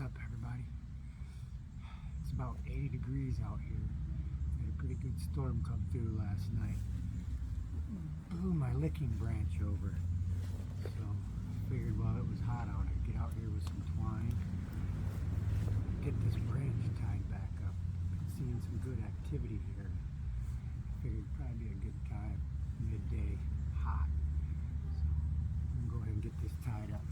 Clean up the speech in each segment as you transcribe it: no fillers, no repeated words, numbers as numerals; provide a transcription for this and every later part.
What's up, everybody? It's about 80 degrees out here. We had a pretty good storm come through last night. Blew my licking branch over. So I figured while it was hot out, I'd get out here with some twine, get this branch tied back up. Been seeing some good activity here. I figured it'd probably be a good time, midday, hot. So I'm gonna go ahead and get this tied up.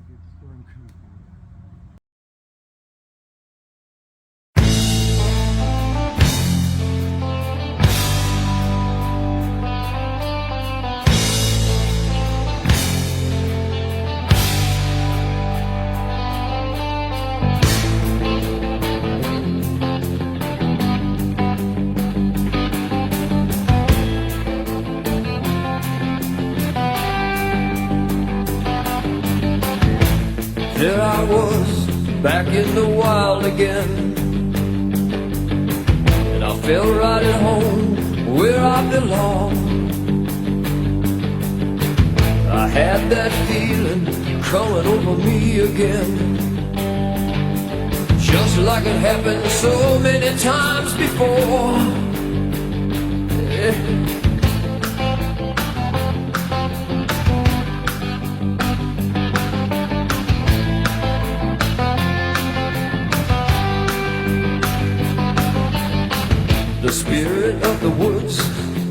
Good storm coming through. There I was, back in the wild again, and I felt right at home, where I belong. I had that feeling coming over me again, just like it happened so many times before. Yeah. The spirit of the woods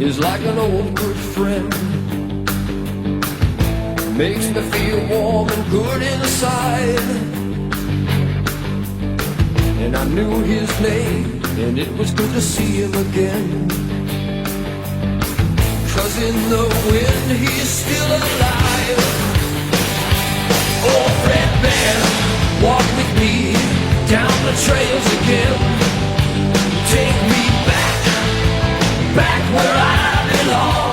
is like an old good friend. Makes me feel warm and good inside. And I knew his name, and it was good to see him again. 'Cause in the wind he's still alive. Oh, Fred Bear, walk with me down the trails again. Take me back where I belong.